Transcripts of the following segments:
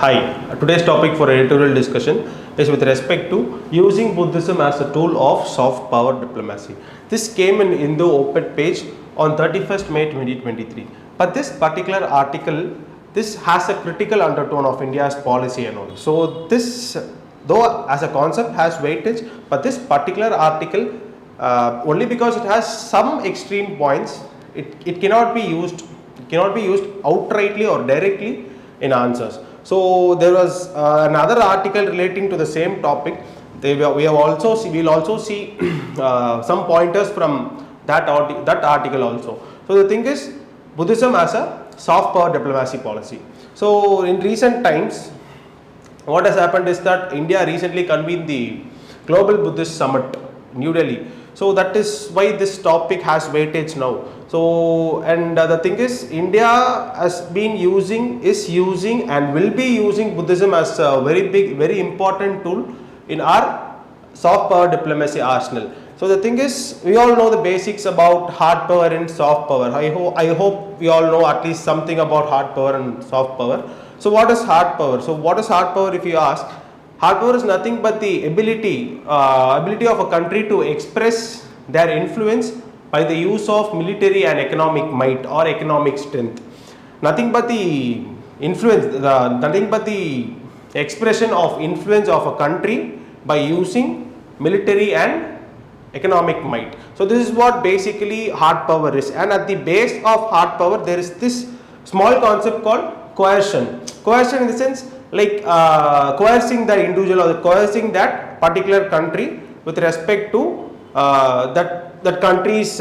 Hi, today's topic for editorial discussion is with respect to using Buddhism as a tool of soft power diplomacy. This came in Hindu op-ed page on 31st May 2023. But this particular article, this has a critical undertone of India's policy and all. So this, though as a concept has weightage, but this particular article, only because it has some extreme points, it cannot be used outrightly or directly in answers. So there was another article relating to the same topic. We'll also see some pointers from that article also. So the thing is, Buddhism as a soft power diplomacy policy. So in recent times, what has happened is that India recently convened the Global Buddhist Summit in New Delhi. So that is why this topic has weightage now. So and the thing is, India has been is using and will be using Buddhism as a very important tool in our soft power diplomacy arsenal. So the thing is, we all know the basics about hard power and soft power. I hope we all know at least something about hard power and soft power. So what is hard power? So what is hard power if you ask? Hard power is nothing but the ability of a country to express their influence by the use of military and economic might or economic strength. Nothing but the influence, nothing but the expression of influence of a country by using military and economic might. So this is what basically hard power is, and at the base of hard power there is this small concept called coercion. Coercion in the sense like coercing the individual or coercing that particular country with respect to that country's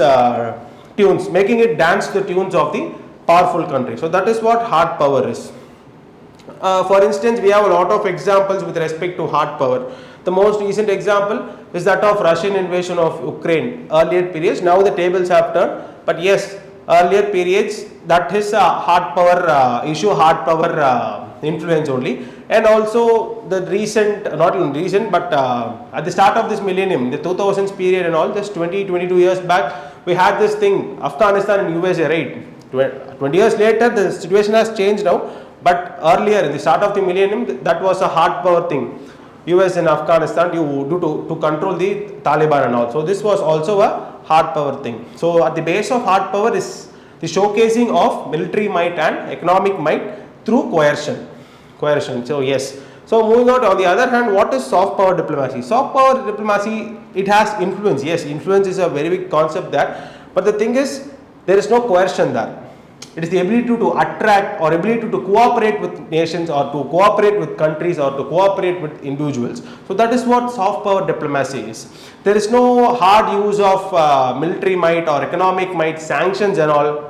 tunes, making it dance to the tunes of the powerful country. So that is what hard power is. For instance, we have a lot of examples with respect to hard power. The most recent example is that of Russian invasion of Ukraine. Earlier periods, now the tables have turned, but yes, earlier periods, that is a hard power issue, hard power influence only. And also the recent, not even recent, but at the start of this millennium, the 2000s period and all, just 22 years back, we had this thing, Afghanistan and USA, right? 20 years later, the situation has changed now, but earlier, in the start of the millennium, that was a hard power thing. US and Afghanistan, to control the Taliban and all. So this was also a hard power thing. So at the base of hard power is the showcasing of military might and economic might through coercion. So yes. So moving on the other hand, what is soft power diplomacy? Soft power diplomacy, it has influence. Yes, influence is a very big concept there. But the thing is, there is no coercion there. It is the ability to attract or ability to cooperate with nations or to cooperate with countries or to cooperate with individuals. So that is what soft power diplomacy is. There is no hard use of military might or economic might, sanctions and all.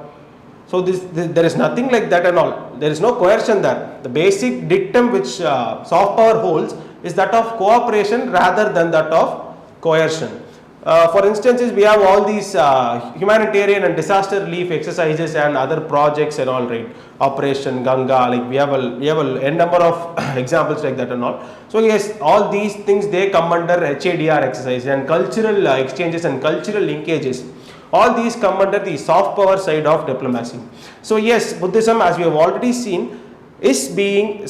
So there is nothing like that and all. There is no coercion there. The basic dictum which soft power holds is that of cooperation rather than that of coercion. For instances, we have all these humanitarian and disaster relief exercises and other projects and all, right? Operation Ganga, like we have a number of examples like that and all. So yes, all these things, they come under HADR exercise and cultural exchanges and cultural linkages. All these come under the soft power side of diplomacy. So yes, Buddhism, as we have already seen, has been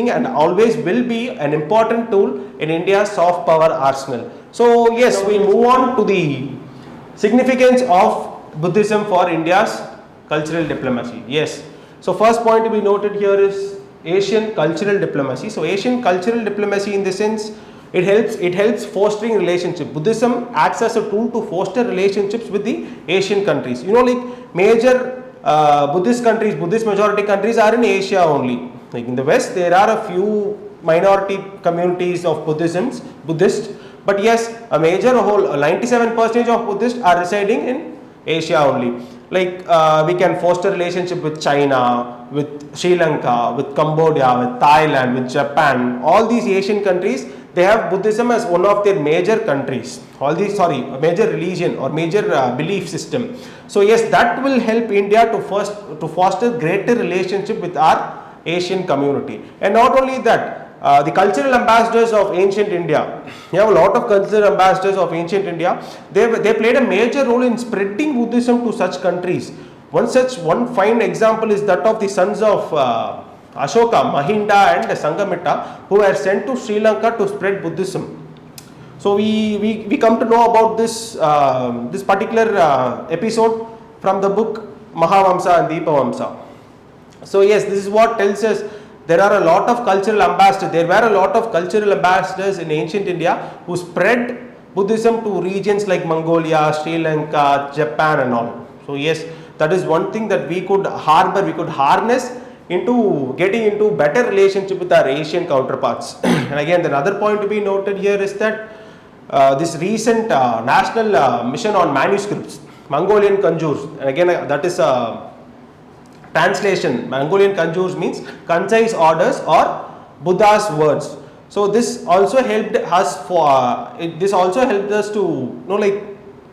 and always will be an important tool in India's soft power arsenal. So yes, we move on to the significance of Buddhism for India's cultural diplomacy. Yes. So first point to be noted here is Asian cultural diplomacy. So Asian cultural diplomacy, in the sense, it helps fostering relationship. Buddhism acts as a tool to foster relationships with the Asian countries. You know, like major Buddhist countries, Buddhist majority countries are in Asia only. Like in the West, there are a few minority communities of Buddhist, but yes, a major whole 97% of Buddhists are residing in Asia only. Like we can foster relationship with China, with Sri Lanka, with Cambodia, with Thailand, with Japan. All these Asian countries, they have Buddhism as one of their major countries. Major religion or major belief system. So yes, that will help India to foster greater relationship with our Asian community. And not only that, the cultural ambassadors of ancient India, you have a lot of cultural ambassadors of ancient India. They played a major role in spreading Buddhism to such countries. One fine example is that of the sons of Ashoka, Mahinda and Sangamitta, who were sent to Sri Lanka to spread Buddhism. So we come to know about this this particular episode from the book Mahavamsa and Deepavamsa. So yes, this is what tells us there are a lot of cultural ambassadors. There were a lot of cultural ambassadors in ancient India who spread Buddhism to regions like Mongolia, Sri Lanka, Japan and all. So yes, that is one thing that we could harbor, we could harness into getting into better relationship with our Asian counterparts. And again, another point to be noted here is that this recent national mission on manuscripts, Mongolian Kanjurs, and again that is a translation. Mongolian Kanjurs means concise orders or Buddha's words. So this also helped us for this also helped us to like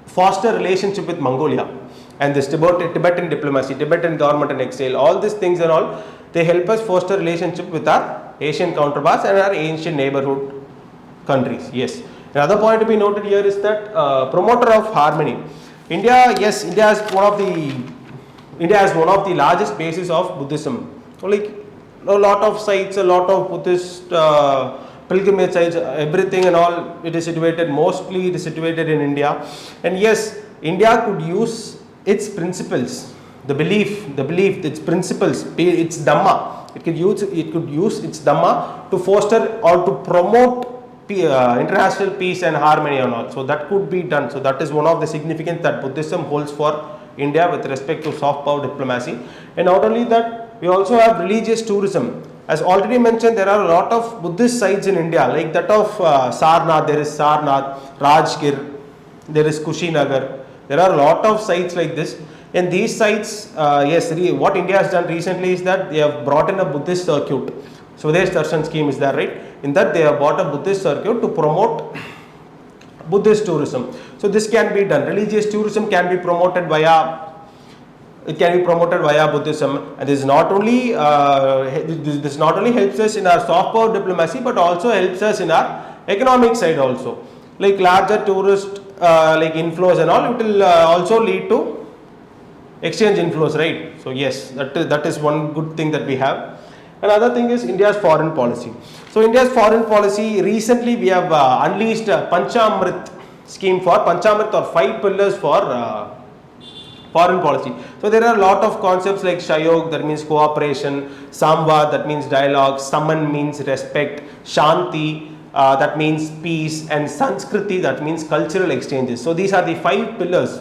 foster relationship with Mongolia and this Tibetan diplomacy, Tibetan government and exile, all these things and all, they help us foster relationship with our Asian counterparts and our ancient neighborhood countries. Yes. Another point to be noted here is that promoter of harmony. India, yes, India is one of the largest bases of Buddhism. So like a lot of sites, a lot of Buddhist pilgrimage sites, everything and all, it is situated, mostly it is situated in India. And yes, India could use its principles, the belief, its principles, its Dhamma. It could use its Dhamma to foster or to promote international peace and harmony and all. So that could be done. So that is one of the significance that Buddhism holds for India with respect to soft power diplomacy. And not only that, we also have religious tourism. As already mentioned, there are a lot of Buddhist sites in India, like that of Sarnath. There is Sarnath, Rajgir, there is Kushinagar. There are a lot of sites like this. And these sites, yes, what India has done recently is that they have brought in a Buddhist circuit. Swadesh Darshan scheme is there, right? In that they have bought a Buddhist circuit to promote Buddhist tourism. So this can be done. Religious tourism can be promoted via Buddhism, and this not only helps us in our soft power diplomacy, but also helps us in our economic side also. Like larger tourist like inflows and all, it will also lead to exchange inflows, right? So yes, that is one good thing that we have. Another thing is India's foreign policy. So India's foreign policy, recently we have unleashed a Panchamrit scheme for Panchamrit or 5 pillars for foreign policy. So there are a lot of concepts like Shayog, that means cooperation, Samvad, that means dialogue, Saman means respect, Shanti, that means peace, and Sanskriti, that means cultural exchanges. So these are the 5 pillars.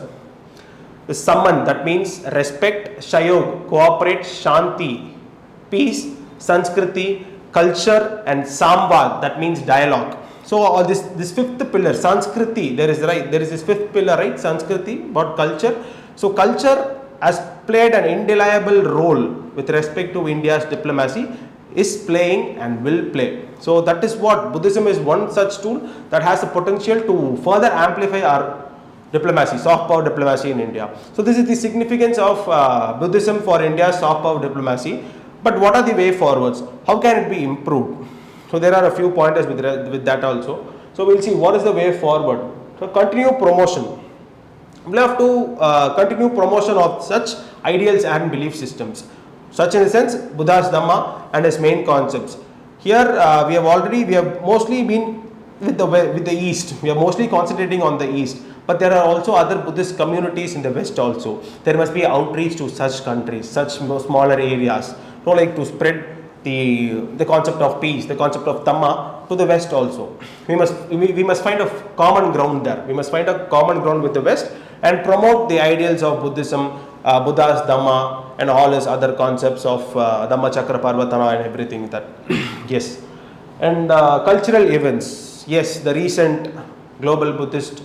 The Saman, that means respect, Shayog, cooperate, Shanti, peace, Sanskriti, culture, and Samvad, that means dialogue. So all this 5th pillar, Sanskriti, there is this 5th pillar, right? Sanskriti, about culture. So culture has played an indelible role with respect to India's diplomacy, is playing and will play. So that is what Buddhism is, one such tool that has the potential to further amplify our diplomacy, soft power diplomacy in India. So this is the significance of Buddhism for India's soft power diplomacy. But what are the way forwards? How can it be improved? So there are a few pointers with that also. So we'll see what is the way forward. So continue promotion. We have to continue promotion of such ideals and belief systems. Such in a sense, Buddha's Dhamma and his main concepts. Here we have mostly been with the East. We are mostly concentrating on the East. But there are also other Buddhist communities in the West also. There must be outreach to such countries, such smaller areas. So like to spread the concept of peace, the concept of Dhamma to the West also. We must find a common ground there. We must find a common ground with the West and promote the ideals of Buddhism, Buddha's Dhamma, and all his other concepts of Dhamma Chakra Parvatana and everything that. Yes. And cultural events. Yes, the recent Global Buddhist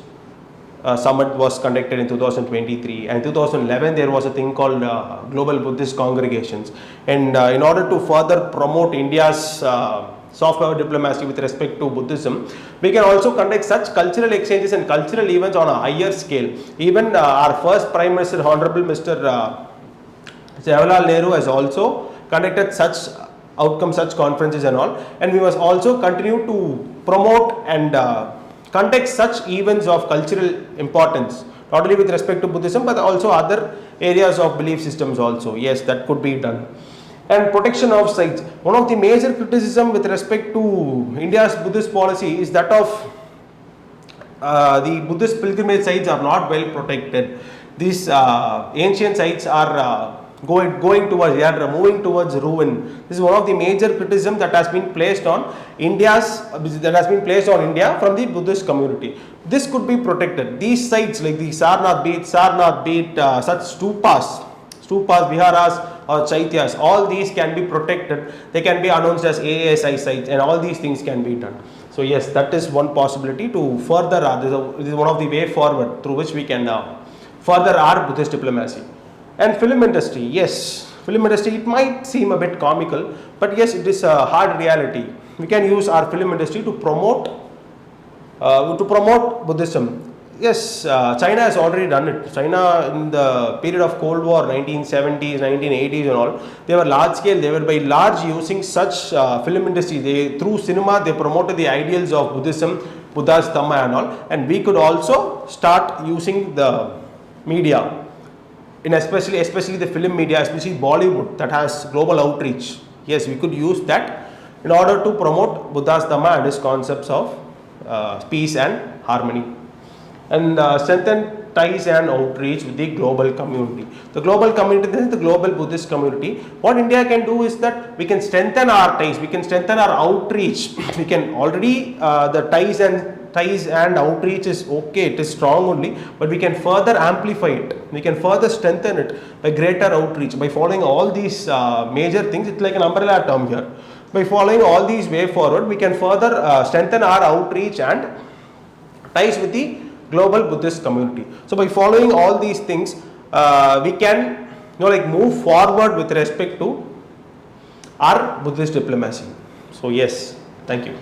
Summit was conducted in 2023, and 2011 there was a thing called Global Buddhist Congregations, and in order to further promote India's soft power diplomacy with respect to Buddhism, we can also conduct such cultural exchanges and cultural events on a higher scale. Even our first Prime Minister, Honorable Mr. Jawaharlal Nehru, has also conducted such such conferences and all, and we must also continue to promote and conduct such events of cultural importance, not only with respect to Buddhism but also other areas of belief systems also. Yes, that could be done. And protection of sites. One of the major criticism with respect to India's Buddhist policy is that of the Buddhist pilgrimage sites are not well protected. These ancient sites are going towards, they are moving towards ruin. This is one of the major criticism that has been placed on India from the Buddhist community. This could be protected. These sites like the Sarnath beach, such stupas, viharas or chaityas, all these can be protected. They can be announced as AASI sites, and all these things can be done. So yes, that is one possibility to further, this is one of the way forward through which we can further our Buddhist diplomacy. And film industry, yes, film industry, it might seem a bit comical, but yes, it is a hard reality. We can use our film industry to promote Buddhism. Yes, China has already done it. China in the period of Cold War, 1970s, 1980s and all, they were large scale, they were by large using such film industry. Through cinema, they promoted the ideals of Buddhism, Buddha's Dhamma and all, and we could also start using the media, in especially the film media, especially Bollywood that has global outreach. Yes, we could use that in order to promote Buddha's Dhamma and his concepts of peace and harmony, and strengthen ties and outreach with the global community. The global community, this is the global Buddhist community. What India can do is that we can strengthen our ties, we can strengthen our outreach. We can already, the ties and outreach is okay, it is strong only, but we can further amplify it, we can further strengthen it by greater outreach, by following all these major things. It's like an umbrella term here. By following all these way forward, we can further strengthen our outreach and ties with the global Buddhist community. So by following all these things, we can move forward with respect to our Buddhist diplomacy. So yes, thank you.